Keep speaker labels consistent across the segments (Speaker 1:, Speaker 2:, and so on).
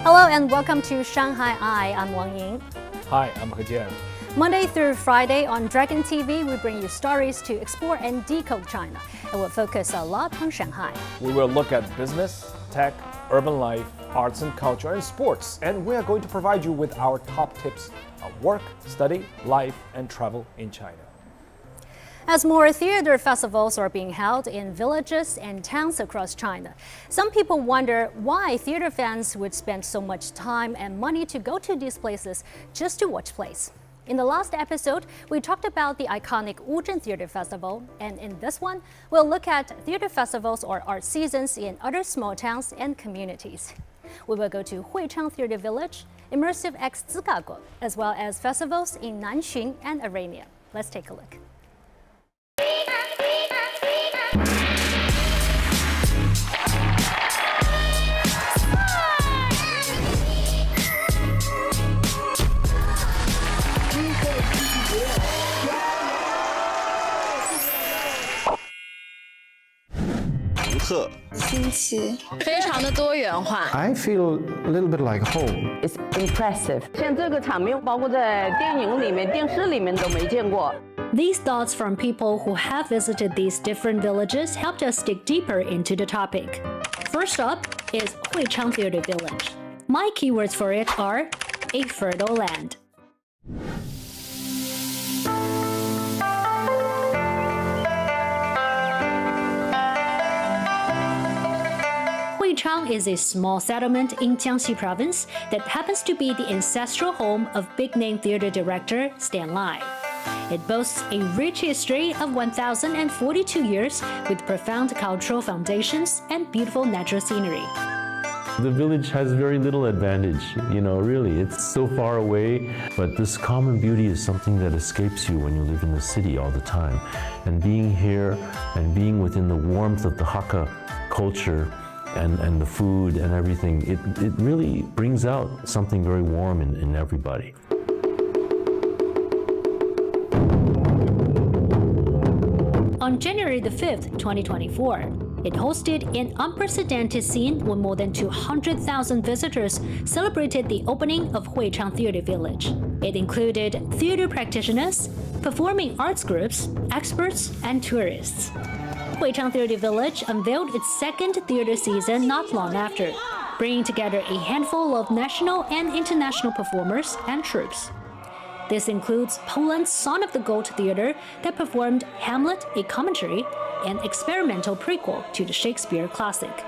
Speaker 1: Hello and welcome to ShanghaiEye. I'm Wang Ying.
Speaker 2: Hi, I'm He Jian.
Speaker 1: Monday through Friday on Dragon TV, we bring you stories to explore and decode China, and we'll focus a lot on Shanghai.
Speaker 2: We will look at business, tech, urban life, arts and culture, and sports. And we are going to provide you with our top tips on work, study, life, and travel in China.
Speaker 1: As more theater festivals are being held in villages and towns across China, some people wonder why theater fans would spend so much time and money to go to these places just to watch plays. In the last episode, we talked about the iconic Wuzhen Theater Festival, and in this one, we'll look at theater festivals or art seasons in other small towns and communities. We will go to Huichang Theater Village, Immersive X Zikago, as well as festivals in Nanxun and Arania. Let's take a look.
Speaker 3: I feel a little bit like home.
Speaker 4: It's impressive. 像这个场面，包括在电影里面、电视里面都没见过。
Speaker 1: These thoughts from people who have visited these different villages helped us dig deeper into the topic. First up is Huichang Theater Village. My keywords for it are a fertile land. Huichang is a small settlement in Jiangxi province that happens to be the ancestral home of big-name theater director Stan Lai. It boasts a rich history of 1,042 years with profound cultural foundations and beautiful natural scenery.
Speaker 5: The village has very little advantage, really. It's so far away, but this common beauty is something that escapes you when you live in the city all the time. And being here and being within the warmth of the Hakka culture and the food and everything, it really brings out something very warm in everybody.
Speaker 1: On January the 5th, 2024, it hosted an unprecedented scene when more than 200,000 visitors celebrated the opening of Huichang Theater Village. It included theater practitioners, performing arts groups, experts, and tourists. Huichang Theater Village unveiled its second theater season not long after, bringing together a handful of national and international performers and troupes. This includes Poland's Son of the Goat Theater that performed Hamlet, a commentary, an experimental prequel to the Shakespeare classic.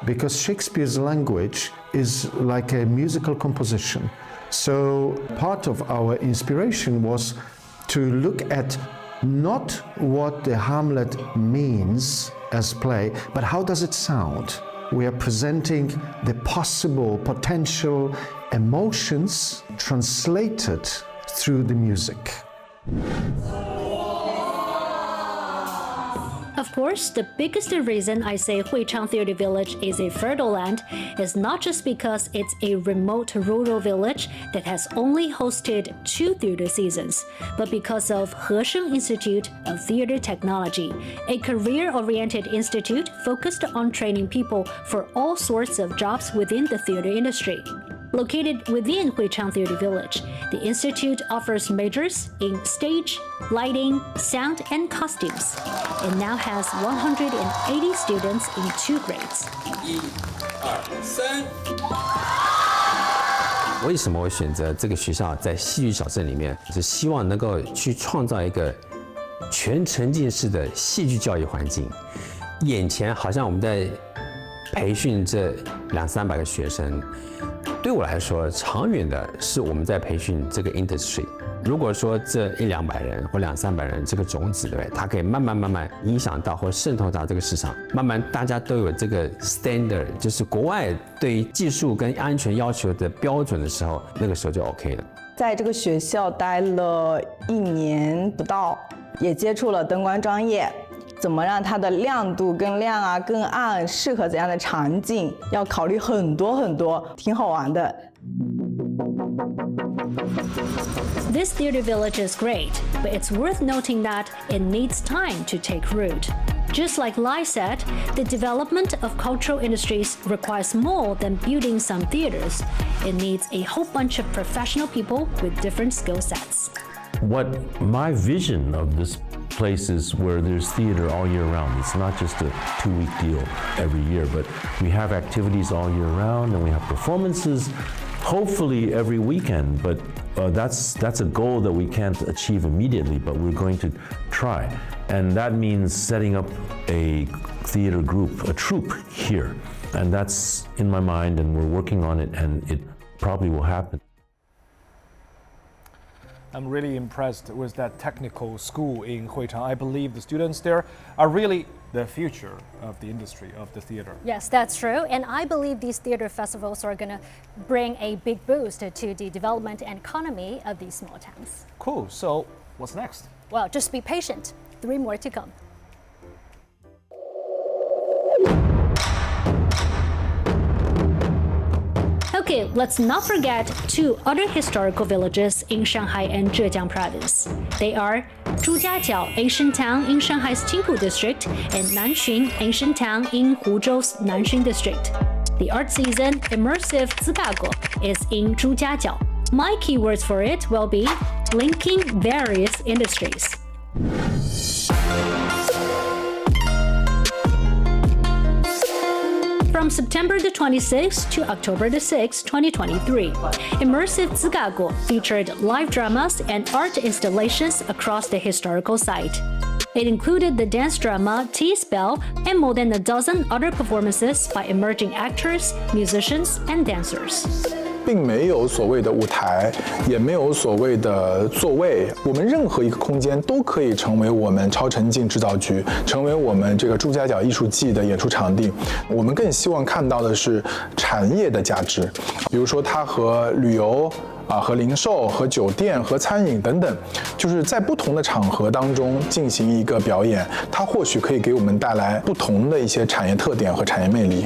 Speaker 3: Because Shakespeare's language is like a musical composition. So part of our inspiration was to look at not what the Hamlet means as play, but how does it sound? We are presenting the possible, potential emotions translated through the music.
Speaker 1: Of course, the biggest reason I say Huichang Theater Village is a fertile land is not just because it's a remote rural village that has only hosted 2 theater seasons, but because of Hesheng Institute of Theater Technology, a career-oriented institute focused on training people for all sorts of jobs within the theater industry. Located within Huichang Theater Village, the institute offers majors in stage, lighting, sound, and costumes. It now has 180 students in 2 grades.
Speaker 6: 1、2、3。为什么会选择这个学校在戏剧小镇里面？是希望能够去创造一个全沉浸式的戏剧教育环境。眼前好像我们在培训这200-300个学生。 对我来说，长远的是我们在培训这个 industry。如果说这100-200人或200-300人这个种子，对不对？它可以慢慢影响到或渗透到这个市场，慢慢大家都有这个 standard， 就是国外对于技术跟安全要求的标准的时候，那个时候就 OK 了。
Speaker 7: 在这个学校待了1年不到，也接触了灯光专业。 怎么让它的亮度更亮啊、更暗，适合怎样的场景，要考虑很多，挺好玩的。
Speaker 1: This theater village is great, but it's worth noting that it needs time to take root. Just like Lai said, the development of cultural industries requires more than building some theaters. It needs a whole bunch of professional people with different skill sets.
Speaker 5: What my vision of this place is where there's theater all year round. It's not just a 2-week deal every year, but we have activities all year round and we have performances hopefully every weekend, but that's a goal that we can't achieve immediately, but we're going to try. And that means setting up a theater group, a troupe here. And that's in my mind and we're working on it and it probably will happen.
Speaker 2: I'm really impressed with that technical school in Huichang. I believe the students there are really the future of the industry of the theater.
Speaker 1: Yes, that's true. And I believe these theater festivals are going to bring a big boost to the development and economy of these small towns.
Speaker 2: Cool. So what's next?
Speaker 1: Well, just be patient. 3 more to come. Okay, let's not forget 2 other historical villages in Shanghai and Zhejiang province. They are Zhujiajiao Ancient Town in Shanghai's Qingpu district and Nanxun Ancient Town in Huzhou's Nanxun district. The art season Immersive Zigago is in Zhujiajiao. My keywords for it will be linking various industries. From September the 26th to October the 6th, 2023, Immersive Zigago featured live dramas and art installations across the historical site. It included the dance drama T-Spell and more than a dozen other performances by emerging actors, musicians, and dancers.
Speaker 8: 并没有所谓的舞台，也没有所谓的座位。我们任何一个空间都可以成为我们超沉浸制造局，成为我们这个朱家角艺术季的演出场地。我们更希望看到的是产业的价值，比如说它和旅游和零售、和酒店、和餐饮等等，就是在不同的场合当中进行一个表演，它或许可以给我们带来不同的一些产业特点和产业魅力。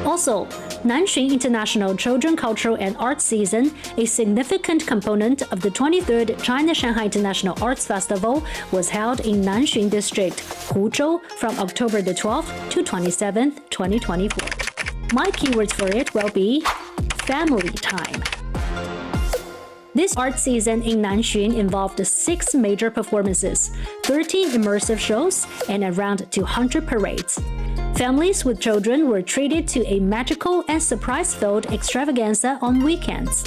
Speaker 1: Also, Nanxun International Children Cultural and Arts Season, a significant component of the 23rd China-Shanghai International Arts Festival, was held in Nanxun District, Huzhou, from October the 12th to 27th, 2024. My keywords for it will be family time. This art season in Nanxun involved 6 major performances, 13 immersive shows, and around 200 parades. Families with children were treated to a magical and surprise-filled extravaganza on weekends.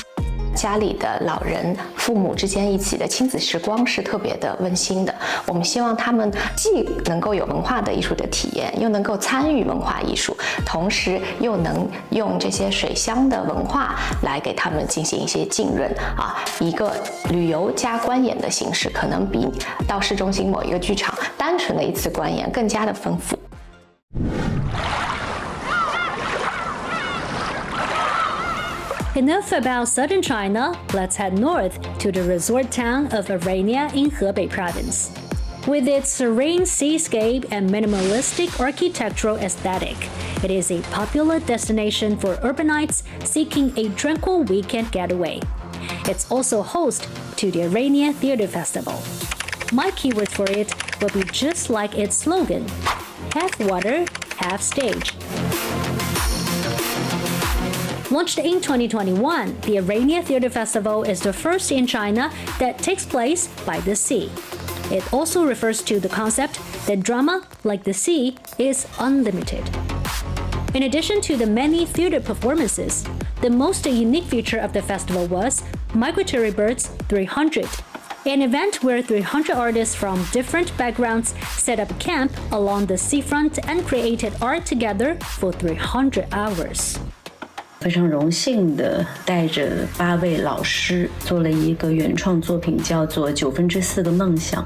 Speaker 9: 家里的老人、父母之间一起的亲子时光是特别的温馨的。我们希望他们既能够有文化的艺术的体验，又能够参与文化艺术，同时又能用这些水乡的文化来给他们进行一些浸润一个旅游加观演的形式，可能比到市中心某一个剧场单纯的一次观演更加的丰富。
Speaker 1: Enough about southern China, let's head north to the resort town of Arania in Hebei province. With its serene seascape and minimalistic architectural aesthetic, it is a popular destination for urbanites seeking a tranquil weekend getaway. It's also host to the Arania Theater Festival. My keyword for it will be just like its slogan, half water, half stage. Launched in 2021, the Arania Theater Festival is the first in China that takes place by the sea. It also refers to the concept that drama, like the sea, is unlimited. In addition to the many theater performances, the most unique feature of the festival was Migratory Birds 300, an event where 300 artists from different backgrounds set up camp along the seafront and created art together for 300 hours.
Speaker 10: 非常荣幸的带着8位老师做了一个原创作品，叫做4/9个梦想，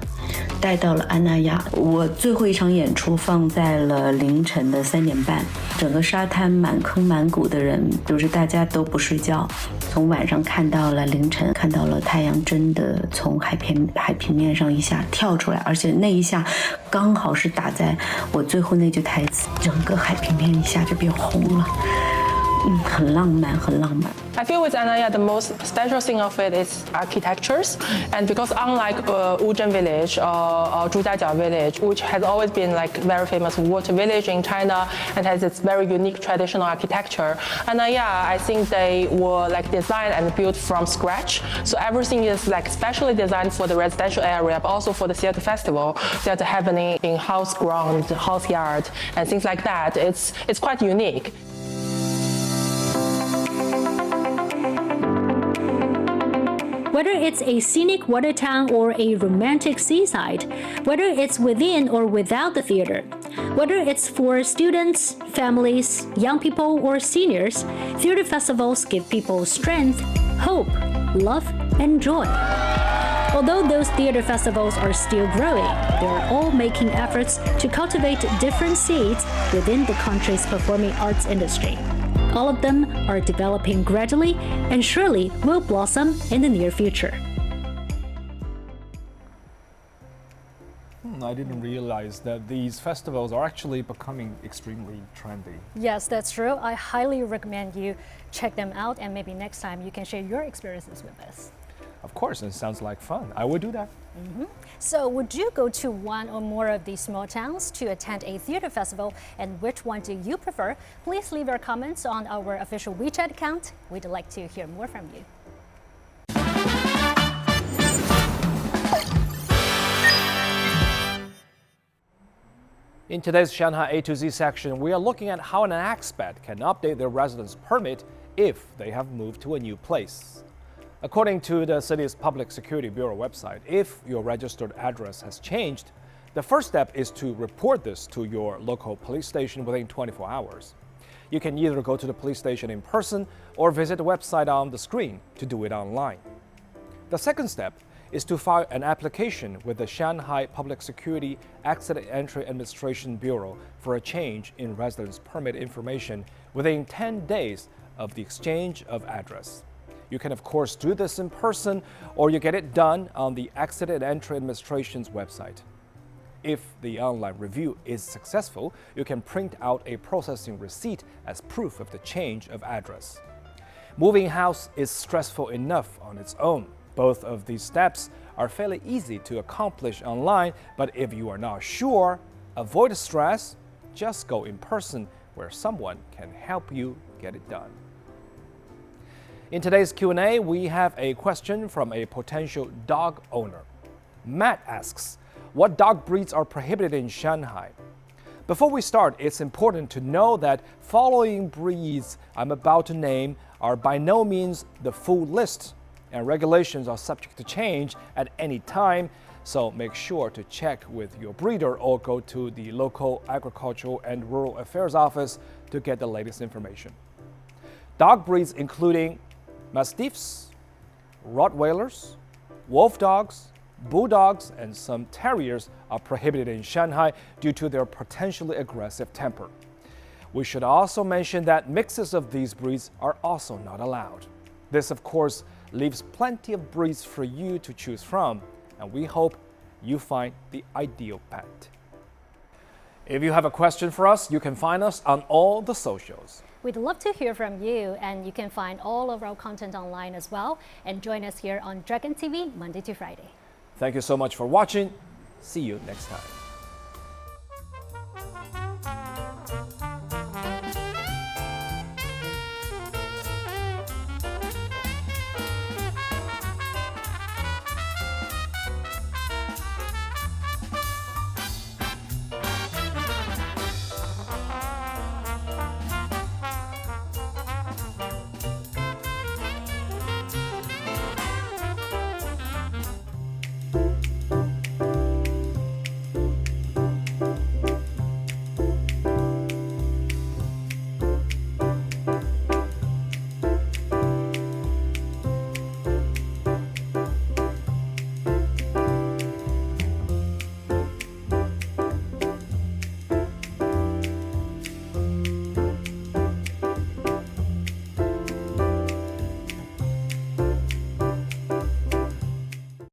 Speaker 10: 带到了安那亚。我最后一场演出放在了凌晨的3点半，整个沙滩满坑满谷的人，就是大家都不睡觉，从晚上看到了凌晨，看到了太阳真的从海平面上一下跳出来，而且那一下刚好是打在我最后那句台词，整个海平面一下就变红了。很浪漫，很浪漫。
Speaker 11: I feel with Anaya, the most special thing of it is architectures, and because unlike Wuzhen village or Zhujiajiao village, which has always been like very famous water village in China and has its very unique traditional architecture, Anaya, I think they were like designed and built from scratch. So everything is like specially designed for the residential area, but also for the theater festival. Theater happening in house ground, house yard, and things like that. It's quite unique.
Speaker 1: Whether it's a scenic water town or a romantic seaside, whether it's within or without the theater, whether it's for students, families, young people, or seniors, theater festivals give people strength, hope, love, and joy. Although those theater festivals are still growing, they are all making efforts to cultivate different seeds within the country's performing arts industry. All of them are developing gradually and surely will blossom in the near future.
Speaker 2: I didn't realize that these festivals are actually becoming extremely trendy.
Speaker 1: Yes, that's true. I highly recommend you check them out, and maybe next time you can share your experiences with us.
Speaker 2: Of course, it sounds like fun. I would do that.
Speaker 1: So would you go to one or more of these small towns to attend a theater festival, and which one do you prefer? Please leave your comments on our official WeChat account. We'd like to hear more from you.
Speaker 2: In today's Shanghai A to Z section, we are looking at how an expat can update their residence permit if they have moved to a new place. According to the city's Public Security Bureau website, if your registered address has changed, the first step is to report this to your local police station within 24 hours. You can either go to the police station in person or visit the website on the screen to do it online. The second step is to file an application with the Shanghai Public Security Exit Entry Administration Bureau for a change in residence permit information within 10 days of the exchange of address. You can, of course, do this in person, or you get it done on the Exit and Entry Administration's website. If the online review is successful, you can print out a processing receipt as proof of the change of address. Moving house is stressful enough on its own. Both of these steps are fairly easy to accomplish online, but if you are not sure, avoid the stress, just go in person where someone can help you get it done. In today's Q&A, we have a question from a potential dog owner. Matt asks, what dog breeds are prohibited in Shanghai? Before we start, it's important to know that following breeds I'm about to name are by no means the full list, and regulations are subject to change at any time, so make sure to check with your breeder or go to the local Agricultural and Rural Affairs office to get the latest information. Dog breeds including Mastiffs, Rottweilers, Wolf dogs, Bulldogs, and some Terriers are prohibited in Shanghai due to their potentially aggressive temper. We should also mention that mixes of these breeds are also not allowed. This, of course, leaves plenty of breeds for you to choose from, and we hope you find the ideal pet. If you have a question for us, you can find us on all the socials.
Speaker 1: We'd love to hear from you, and you can find all of our content online as well, and join us here on Dragon TV Monday to Friday.
Speaker 2: Thank you so much for watching. See you next time.